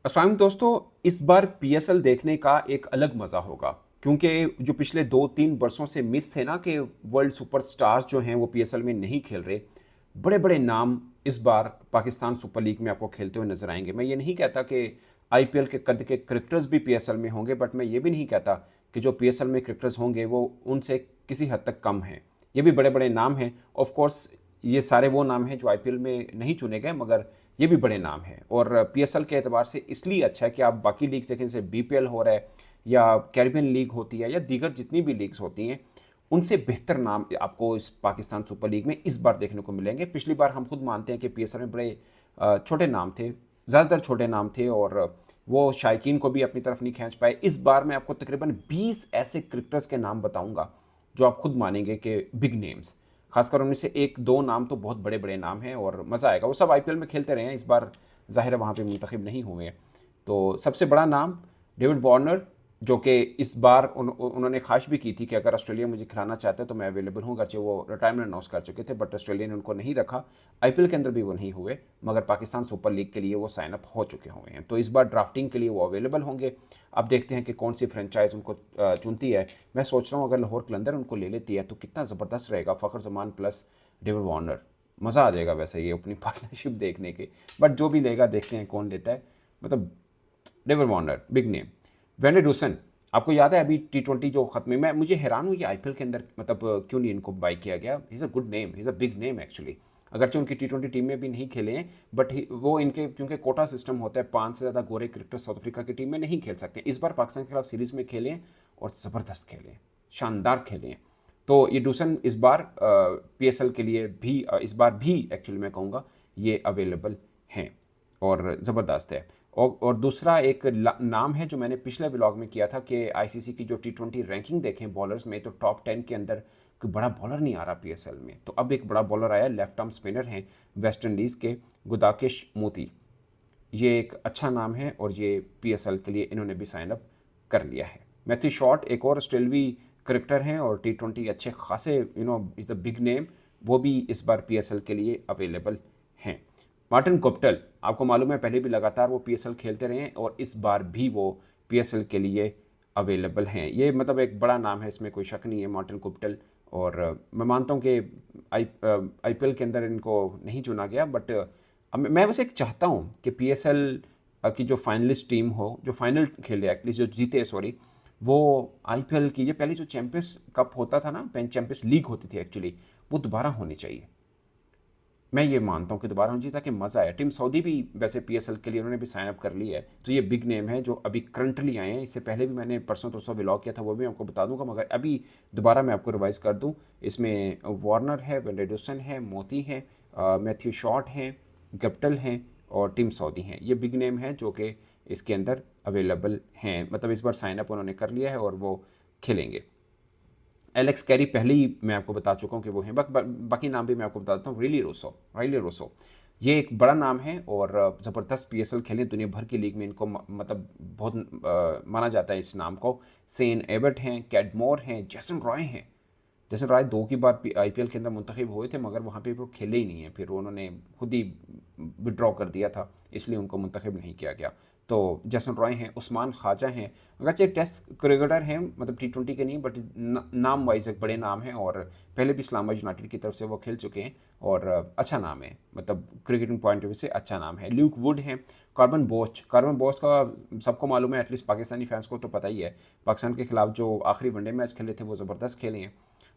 अस्सलाम दोस्तों, इस बार पीएसएल देखने का एक अलग मज़ा होगा क्योंकि जो पिछले 2-3 वर्षों से मिस थे ना कि वर्ल्ड सुपरस्टार्स जो हैं वो पीएसएल में नहीं खेल रहे। बड़े बड़े नाम इस बार पाकिस्तान सुपर लीग में आपको खेलते हुए नजर आएंगे। मैं ये नहीं कहता कि आईपीएल के कद के क्रिकेटर्स भी पीएसएल में होंगे, बट मैं ये भी नहीं कहता कि जो पीएसएल में क्रिकेटर्स होंगे वो उनसे किसी हद तक कम हैं। ये भी बड़े बड़े नाम हैं। ऑफ कोर्स ये सारे वो नाम हैं जो आईपीएल में नहीं चुने गए, मगर ये भी बड़े नाम हैं। और पीएसएल के एतबार से इसलिए अच्छा है कि आप बाकी लीग देखें, जैसे बीपीएल हो रहा है या कैरिबियन लीग होती है या दीगर जितनी भी लीग्स होती हैं, उनसे बेहतर नाम आपको इस पाकिस्तान सुपर लीग में इस बार देखने को मिलेंगे। पिछली बार हम खुद मानते हैं कि पीएसएल में बड़े छोटे नाम थे, ज़्यादातर छोटे नाम थे और वो शायकीन को भी अपनी तरफ नहीं खींच पाए। इस बार मैं आपको तकरीबन 20 ऐसे क्रिकेटर्स के नाम बताऊंगा जो आप खुद मानेंगे कि बिग नेम्स। खासकर उनमें से एक दो नाम तो बहुत बड़े बड़े नाम हैं और मज़ा आएगा। वो सब आईपीएल में खेलते रहे हैं, इस बार ज़ाहिर है वहाँ पे मुंतखब नहीं हुए हैं। तो सबसे बड़ा नाम डेविड वार्नर, जो कि इस बार उन्होंने ख्वाहिश भी की थी कि अगर ऑस्ट्रेलिया मुझे खिलाना चाहते तो मैं अवेलेबल हूँ, गर्चे वो रिटायरमेंट अनाउंस कर चुके थे, बट ऑस्ट्रेलिया ने उनको नहीं रखा। आईपीएल के अंदर भी वो नहीं हुए, मगर पाकिस्तान सुपर लीग के लिए वो साइन अप हो चुके हुए हैं। तो इस बार ड्राफ्टिंग के लिए वो अवेलेबल होंगे। अब देखते हैं कि कौन सी फ्रेंचाइज उनको चुनती है। मैं सोच रहा हूँ अगर लाहौर कलंदर उनको ले लेती है तो कितना ज़बरदस्त रहेगा, Fakhar Zaman plus David Warner. मज़ा आ जाएगा वैसे ये अपनी पार्टनरशिप देखने के। बट जो भी लेगा देखते हैं कौन लेता है। मतलब David Warner big name. Van der Dussen, आपको याद है अभी टी20 जो खत्म है, मैं मुझे हैरान हूँ कि आईपीएल के अंदर मतलब क्यों नहीं इनको बाई किया गया। Is a good name, is a big name actually. अगरचे उनकी टी20 टीम में भी नहीं खेले हैं, बट वो इनके क्योंकि कोटा सिस्टम होता है, 5 से ज़्यादा गोरे क्रिकेटर साउथ अफ्रीका की टीम में नहीं खेल सकते। इस बार पाकिस्तान के खिलाफ सीरीज़ में खेले हैं और ज़बरदस्त खेले हैं, शानदार खेले हैं। तो ये डूसन इस बार पीएसएल के लिए भी इस बार भी एक्चुअली मैं कहूँगा ये अवेलेबल हैं और ज़बरदस्त है। और दूसरा एक नाम है जो मैंने पिछले ब्लॉग में किया था कि आईसीसी की जो टी20 रैंकिंग देखें बॉलर्स में, तो टॉप 10 के अंदर कोई बड़ा बॉलर नहीं आ रहा पीएसएल में। तो अब एक बड़ा बॉलर आया, लेफ्ट आर्म स्पिनर हैं वेस्ट इंडीज़ के गुदाकेश मोती। ये एक अच्छा नाम है और ये पीएसएल के लिए इन्होंने भी साइन अप कर लिया है। मैथ्यू शॉट एक और ऑस्ट्रेलवी क्रिकेटर हैं और टी20 अच्छे खासे इज़ अ बिग नेम, वो भी इस बार पीएसएल के लिए अवेलेबल हैं। मार्टिन गुप्टिल, आपको मालूम है पहले भी लगातार वो पीएसएल खेलते रहे हैं और इस बार भी वो पीएसएल के लिए अवेलेबल हैं। ये मतलब एक बड़ा नाम है, इसमें कोई शक नहीं है, मार्टिन गुप्टिल। और मैं मानता हूँ कि आईपीएल के अंदर इनको नहीं चुना गया, बट अब मैं बस एक चाहता हूँ कि पीएसएल की जो फाइनलिस्ट टीम हो, जो फाइनल खेले एटलीस्ट, जो जीते सॉरी, वो आईपीएल की ये पहले जो चैंपियंस कप होता था ना, चैंपियंस लीग होती थी एक्चुअली, वो दोबारा होनी चाहिए। मैं ये मानता हूँ कि दोबारा होनी चाहिए ताकि मज़ा आए। टीम सऊदी भी वैसे पीएसएल के लिए उन्होंने भी साइन अप कर लिया है। तो ये बिग नेम है जो अभी करंटली आए हैं। इससे पहले भी मैंने परसों तरसों व्लॉग किया था, वो भी आपको बता दूंगा, मगर अभी दोबारा मैं आपको रिवाइज़ कर दूँ। इसमें वार्नर है, वेंडेडसन है, मोती है, मैथ्यू शॉट हैं, गप्टल हैं और टीम सऊदी हैं। ये बिग नेम है जो कि इसके अंदर अवेलेबल हैं, मतलब इस बार साइन अप उन्होंने कर लिया है और वो खेलेंगे। एलेक्स कैरी पहले ही मैं आपको बता चुका हूँ कि वो हैं। बाकी नाम भी मैं आपको बता देता हूँ। राइली रोसो, ये एक बड़ा नाम है और ज़बरदस्त पीएसएल खेले दुनिया भर की लीग में, इनको मतलब बहुत माना जाता है इस नाम को। सेन एबर्ट हैं, कैडमोर हैं, जेसन रॉय हैं। जैसे राय 2 की बार आईपीएल के अंदर मुंतखब हुए थे, मगर वहाँ पे वो खेले ही नहीं है, फिर उन्होंने खुद ही विड्रॉ कर दिया था, इसलिए उनको मुंतखब नहीं किया गया। तो जैसन रॉय हैं, उस्मान ख्वाजा हैं, अगरचे टेस्ट क्रिकेटर हैं, मतलब टी20 के नहीं, बट नाम वाइज एक बड़े नाम हैं और पहले भी इस्लामाबाद यूनाइटेड की तरफ से वो खेल चुके हैं और अच्छा नाम है, मतलब क्रिकेटिंग पॉइंट ऑफ व्यू से अच्छा नाम है। ल्यूक वुड हैं, कार्बन बोस्ट का सबको मालूम है, एटलीस्ट पाकिस्तानी फैंस को तो पता ही है। पाकिस्तान के खिलाफ जो आखिरी वनडे मैच खेले थे वो ज़बरदस्त खेले हैं,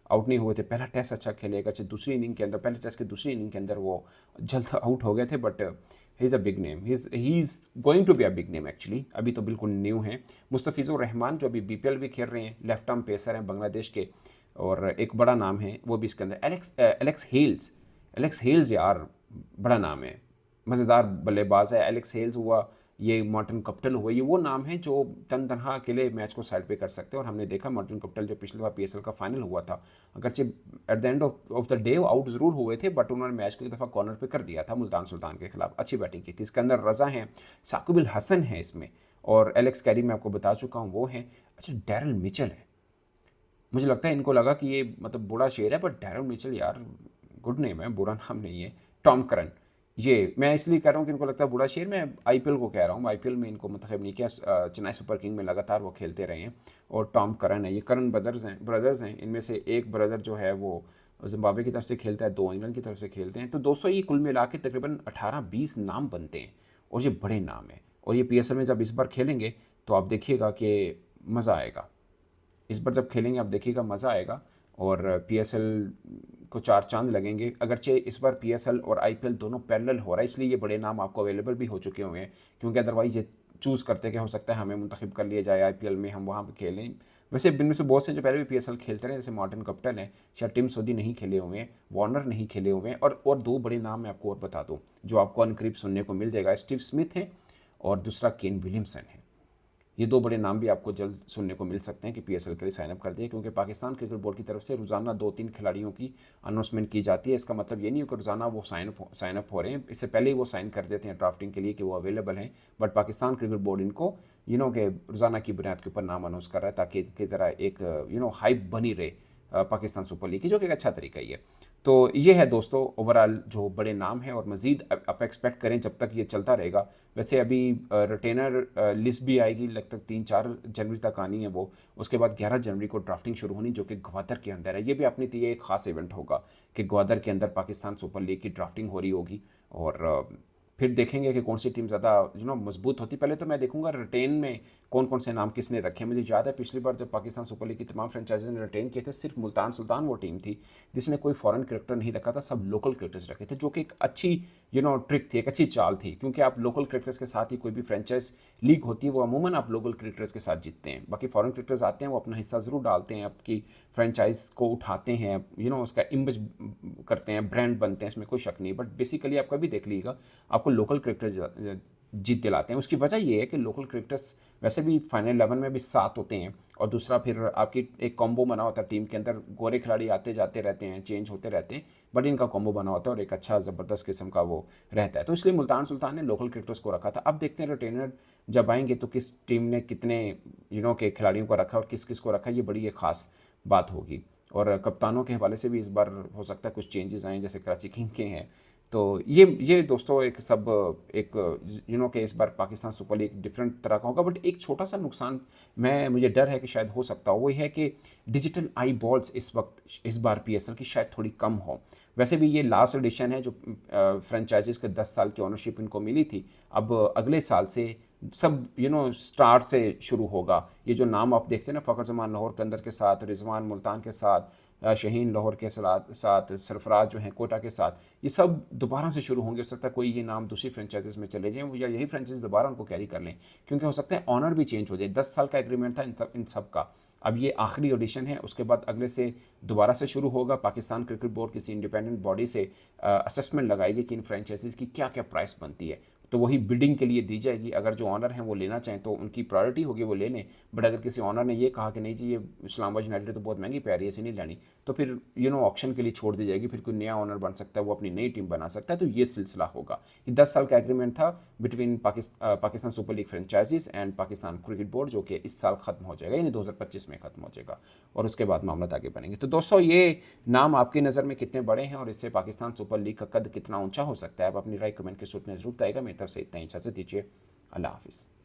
आउट नहीं हुए थे। पहला टेस्ट अच्छा खेलेगा, अच्छा दूसरी इनिंग के अंदर, पहले टेस्ट की दूसरी इनिंग के अंदर वो जल्द आउट हो गए थे, but he is a big name, he is going to be a big name actually. अभी तो बिल्कुल न्यू हैं। मुस्तफ़िज़ुर रहमान जो अभी बीपीएल भी खेल रहे हैं, लेफ्ट आर्म पेसर हैं बांग्लादेश के और एक बड़ा नाम है वो भी इसके अंदर। एलेक्स हेल्स यार बड़ा नाम है, मज़ेदार बल्लेबाज है एलेक्स हेल्स हुआ, ये मार्टिन कप्टल हुआ, ये वो नाम है जो तन तनहा अकेले मैच को साइड पे कर सकते हैं। और हमने देखा मार्टिन कप्टल जो पिछली बार पीएसएल का फाइनल हुआ था, अगरचे at the end of the day out ज़रूर हुए थे, बट उन्होंने मैच को एक दफ़ा कॉर्नर पे कर दिया था मुल्तान सुल्तान के खिलाफ, अच्छी बैटिंग की थी। इसके अंदर रज़ा हैं, साकिब अल हसन है इसमें, और एलेक्स कैरी मैं आपको बता चुका हूँ वो हैं। अच्छा, डैरल मिचल है। मुझे लगता है इनको लगा कि ये मतलब बूढ़ा शेर है, बट डैरल मिचल यार गुड नेम है, बुरा नाम नहीं है। टॉम करन, ये मैं इसलिए कह रहा हूँ कि इनको लगता है बूढ़ा शेर, मैं आईपीएल को कह रहा हूँ, आईपीएल में इनको मतलब नहीं किया। चेन्नई सुपर किंग में लगातार वो खेलते रहे हैं। और टॉम करन है, ये करन ब्रदर्स हैं, इनमें से एक ब्रदर जो है वो जिम्बाब्वे की तरफ से खेलता है, 2 इंग्लैंड की तरफ से खेलते हैं। तो दोस्तों ये कुल मिला के तकरीबन 18-20 नाम बनते हैं और ये बड़े नाम हैं। और ये पीएसएल में जब इस बार खेलेंगे तो आप देखिएगा कि मज़ा आएगा। इस बार जब खेलेंगे आप देखिएगा मज़ा आएगा। और पीएसएल को 4 चांद लगेंगे। अगरचे इस बार पीएसएल और आईपीएल दोनों पैरेलल हो रहा है, इसलिए ये बड़े नाम आपको अवेलेबल भी हो चुके हुए हैं। क्योंकि अदरवाइज ये चूज़ करते कि हो सकता है हमें मुंतखब कर लिया जाए आईपीएल में, हम वहाँ पर खेलें। वैसे इनमें से बहुत से जो पहले भी पीएसएल खेलते रहे, जैसे मॉर्टन कप्टन है, शायद टिम सोदी नहीं खेले हुए हैं, वार्नर नहीं खेले हुए हैं। और 2 बड़े नाम मैं आपको और बता दूँ जो आपको अनकरीब सुनने को मिल जाएगा, स्टीव स्मिथ हैं और दूसरा केन विलियमसन है। ये 2 बड़े नाम भी आपको जल्द सुनने को मिल सकते हैं कि पीएसएल के लिए साइनअप कर दिए। क्योंकि पाकिस्तान क्रिकेट बोर्ड की तरफ से रोज़ाना 2-3 खिलाड़ियों की अनाउंसमेंट की जाती है। इसका मतलब ये नहीं है कि रोज़ाना वो साइनअप हो रहे हैं, इससे पहले ही वो साइन कर देते हैं ड्राफ्टिंग के लिए कि वो अवेलेबल हैं। बट पाकिस्तान क्रिकेट बोर्ड इनको के रोज़ाना की बुनियाद के ऊपर नाम अनाउंस कर रहा है, ताकि की तरह एक हाइप बनी रहे पाकिस्तान सुपर लीग की, जो कि एक अच्छा तरीका ही है। तो ये है दोस्तों ओवरऑल जो बड़े नाम हैं। और मज़ीद आप एक्सपेक्ट करें जब तक ये चलता रहेगा। वैसे अभी रिटेनर लिस्ट भी आएगी, लगभग 3-4 जनवरी तक आनी है वो। उसके बाद 11 जनवरी को ड्राफ्टिंग शुरू होनी, जो कि ग्वादर के अंदर है। ये भी अपनी लिए एक ख़ास इवेंट होगा कि ग्वादर के अंदर पाकिस्तान सुपर लीग की ड्राफ्टिंग हो रही होगी। और फिर देखेंगे कि कौन सी टीम ज़्यादा मजबूत होती। पहले तो मैं देखूंगा रिटेन में कौन कौन से नाम किसने रखे। मुझे याद है पिछली बार जब पाकिस्तान सुपर लीग की तमाम फ्रेंचाइजी ने रिटेन किए थे, सिर्फ मुल्तान सुल्तान वो टीम थी जिसने कोई फॉरेन क्रिकेटर नहीं रखा था, सब लोकल क्रिकेटर्स रखे थे, जो कि एक अच्छी ट्रिक थी, एक अच्छी चाल थी। क्योंकि आप लोकल क्रिकेटर्स के साथ ही कोई भी फ्रेंचाइज लीग होती है वो अमूमन आप लोकल क्रिकेटर्स के साथ जीतते हैं। बाकी फॉरेन क्रिकेटर्स आते हैं, वो अपना हिस्सा ज़रूर डालते हैं, आपकी फ्रेंचाइज को उठाते हैं, उसका इमेज करते हैं, ब्रांड बनते हैं, इसमें कोई शक नहीं। बट बेसिकली आप कभी देख लीजिएगा आपको लोकल क्रिकेटर्स जीत दिलाते हैं। उसकी वजह ये है कि लोकल क्रिकेटर्स वैसे भी फाइनल 11 में भी 7 होते हैं। और दूसरा फिर आपकी एक कॉम्बो बना होता है टीम के अंदर, गोरे खिलाड़ी आते जाते रहते हैं, चेंज होते रहते हैं, बट इनका कॉम्बो बना होता है और एक अच्छा ज़बरदस्त किस्म का वो रहता है। तो इसलिए मुल्तान सुल्तान ने लोकल क्रिकेटर्स को रखा था। अब देखते हैं रिटेनर जब आएंगे तो किस टीम ने कितने के खिलाड़ियों को रखा और किस किस को रखा, ये बड़ी एक ख़ास बात होगी। और कप्तानों के हवाले से भी इस बार हो सकता है कुछ चेंजेस आएँ, जैसे कराची किंग के हैं। तो ये दोस्तों एक सब एक के इस बार पाकिस्तान सुपर लीग डिफरेंट तरह का होगा। बट एक छोटा सा नुकसान मुझे डर है कि शायद हो सकता हो, वो है कि डिजिटल आई बॉल्स इस वक्त इस बार पीएसएल की शायद थोड़ी कम हो। वैसे भी ये लास्ट एडिशन है जो फ्रेंचाइजीज के 10 साल की ओनरशिप इनको मिली थी। अब अगले साल से सब स्टार्ट से शुरू होगा। ये जो नाम आप देखते हैं ना, फ़खर जमान लाहौर कलंदर के साथ, रिजवान मुल्तान के साथ, शहीन लाहौर के साथ, सरफराज जो हैं कोटा के साथ, ये सब दोबारा से शुरू होंगे। हो सकता है कोई ये नाम दूसरी फ्रेंचाइजीज में चले जाएँ या यही फ्रेंचाइज दोबारा उनको कैरी कर लें, क्योंकि हो सकता है ऑनर भी चेंज हो जाए। 10 साल का एग्रीमेंट था इन सब का, अब ये आखिरी ऑडिशन है। उसके बाद अगले से दोबारा से शुरू होगा। पाकिस्तान क्रिकेट बोर्ड किसी इंडिपेंडेंट बॉडी से असेसमेंट लगाएगी कि इन फ्रेंचाइजीज़ की क्या क्या प्राइस बनती है, तो वही बिडिंग के लिए दी जाएगी। अगर जो ऑनर हैं वो लेना चाहें तो उनकी प्रायोरिटी होगी, वो ले लें। बट अगर किसी ऑनर ने ये कहा कि नहीं जी ये इस्लामाबाद यूनाइटेड तो बहुत महंगी पै रही है, इसे नहीं लेनी, तो फिर ऑप्शन के लिए छोड़ दी जाएगी। फिर कोई नया ऑनर बन सकता है, वो अपनी नई टीम बना सकता है। तो ये सिलसिला होगा। ये 10 साल का एग्रीमेंट था between Pakistan super league franchises and Pakistan cricket board, जो कि इस साल खत्म हो जाएगा, यानी 2025 में खत्म हो जाएगा। और उसके बाद मामला आगे बनेंगे। तो दोस्तों ये नाम आपकी नज़र में कितने बड़े हैं और इससे पाकिस्तान सुपर लीग का कद कितना ऊंचा हो सकता है, आप अपनी राय कमेंट के सूट में जरूर बताएगा। मेरी तरफ से इतना ही, इजाज़त दीजिए। अल्लाह हाफिज़।